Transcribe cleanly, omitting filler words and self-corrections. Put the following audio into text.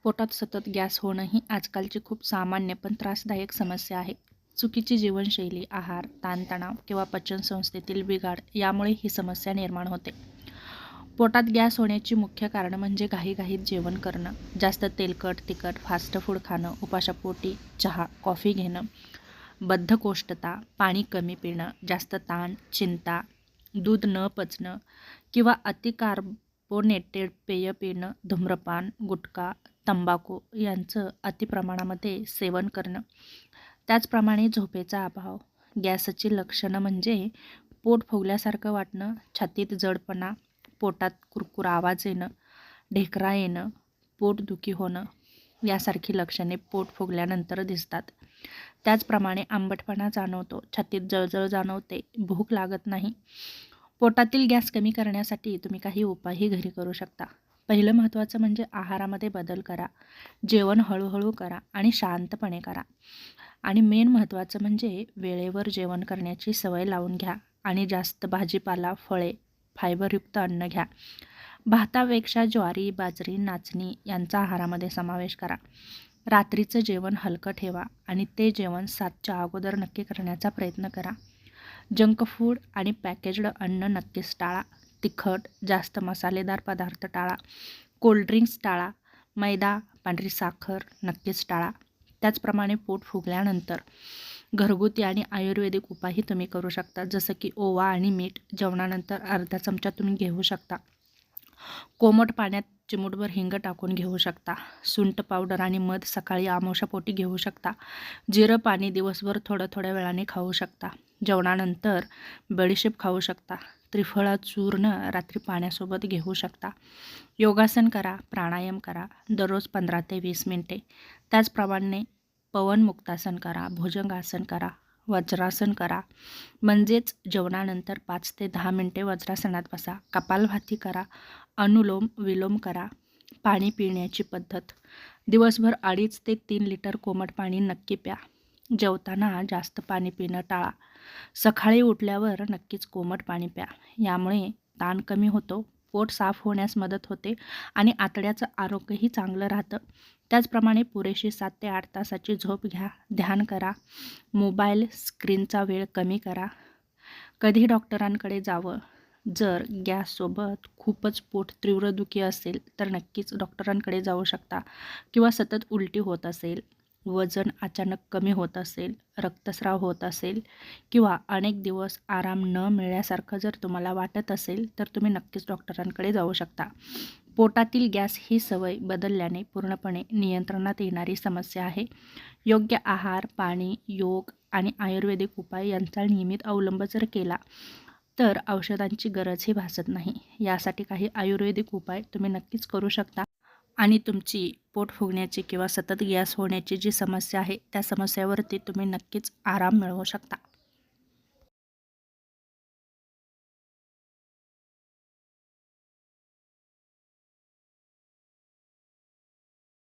पोटात सतत गॅस होणं ही आजकालची खूप सामान्य पण त्रासदायक समस्या आहे. चुकीची जीवनशैली, आहार, ताणतणाव किंवा पचनसंस्थेतील बिघाड यामुळे ही समस्या निर्माण होते. पोटात गॅस होण्याची मुख्य कारणं म्हणजे घाईघाईत जेवण करणं, जास्त तेलकट, तिखट, फास्ट फूड खाणं, उपाशापोटी चहा, कॉफी घेणं, बद्धकोष्ठता, पाणी कमी पिणं, जास्त ताण, चिंता, दूध न पचणं किंवा अति कार्बोनेटेड पेय पिणं, धूम्रपान, गुटखा, तंबाखू यांचं अतिप्रमाणामध्ये सेवन करणं. त्याचप्रमाणे झोपेचा अभाव. गॅसची लक्षणं म्हणजे पोट फुगल्यासारखं वाटणं, छातीत जडपणा, पोटात कुरकुर आवाज येणं, ढेकरा येणं, पोटदुखी होणं यासारखी लक्षणे पोट फुगल्यानंतर दिसतात. त्याचप्रमाणे आंबटपणा जाणवतो, छातीत जळजळ जाणवते, भूक लागत नाही. पोटातील गॅस कमी करण्यासाठी तुम्ही काही उपायही घरी करू शकता. पहिलं महत्त्वाचं म्हणजे आहारामध्ये बदल करा, जेवण हळूहळू करा आणि शांतपणे करा. आणि मेन महत्त्वाचं म्हणजे वेळेवर जेवण करण्याची सवय लावून घ्या आणि जास्त भाजीपाला, फळे, फायबरयुक्त अन्न घ्या. भातापेक्षा ज्वारी, बाजरी, नाचणी यांचा आहारामध्ये समावेश करा. रात्रीचं जेवण हलकं ठेवा आणि ते जेवण 7च्या अगोदर नक्की करण्याचा प्रयत्न करा. जंक फूड आणि पॅकेज्ड अन्न नक्कीच टाळा. तिखट, जास्त मसालेदार पदार्थ टाळा. कोल्ड्रिंक्स टाळा. मैदा, पांढरी साखर नक्कीच टाळा. त्याचप्रमाणे पोट फुगल्यानंतर घरगुती आणि आयुर्वेदिक उपायही तुम्ही करू शकता, जसं की ओवा आणि मीठ जेवणानंतर अर्धा चमचा तुम्ही घेऊ शकता. कोमट पाण्यात चिमूटभर हिंग टाकून घेऊ शकता. सुंठ पावडर आणि मध सकाळी आमावश्यापोटी घेऊ शकता. जिरं पाणी दिवसभर थोड्या वेळाने खाऊ शकता. जेवणानंतर बडीशेप खाऊ शकता. त्रिफळा चूर्ण रात्री पाण्यासोबत घेऊ शकता. योगासन करा, प्राणायाम करा दररोज 15 ते 20 मिनिटे. त्याचप्रमाणे पवनमुक्तासन करा, भुजंगासन करा, वज्रासन करा. म्हणजेच जेवणानंतर 5 ते 10 मिनिटे वज्रासनात बसा. कपालभाती करा, अनुलोम विलोम करा. पाणी पिण्याची पद्धत. दिवसभर 2.5 ते 3 लिटर कोमट पाणी नक्की प्या. जेवताना जास्त पाणी पिणं टाळा. सकाळी उठल्यावर नक्कीच कोमट पाणी प्या. यामुळे ताण कमी होतो, पोट साफ होण्यास मदत होते आणि आतड्याचं आरोग्यही चांगलं राहतं. त्याचप्रमाणे पुरेशी 7 ते 8 तासाची झोप घ्या. ध्यान करा. मोबाईल स्क्रीनचा वेळ कमी करा. कधी डॉक्टरांकडे जावं. जर गॅससोबत खूपच पोट तीव्र दुखी असेल तर नक्कीच डॉक्टरांकडे जाऊ शकता. किंवा सतत उलटी होत असेल, वजन अचानक कमी होत असेल, रक्तस्राव होत असेल किंवा अनेक दिवस आराम न मिळाल्यासारखं जर तुम्हाला वाटत असेल तर तुम्ही नक्कीच डॉक्टरांकडे जाऊ शकता. पोटातील गॅस ही सवय बदलल्याने पूर्णपणे नियंत्रणात येणारी समस्या आहे. योग्य आहार, पाणी, योग आणि आयुर्वेदिक उपाय यांचा नियमित अवलंब जर केला तर औषधांची गरजही भासत नाही. यासाठी काही आयुर्वेदिक उपाय तुम्ही नक्कीच करू शकता आणि तुमची पोट फुगण्याची किंवा सतत गॅस होण्याची जी समस्या आहे त्या समस्यावरती तुम्ही नक्कीच आराम मिळवू शकता.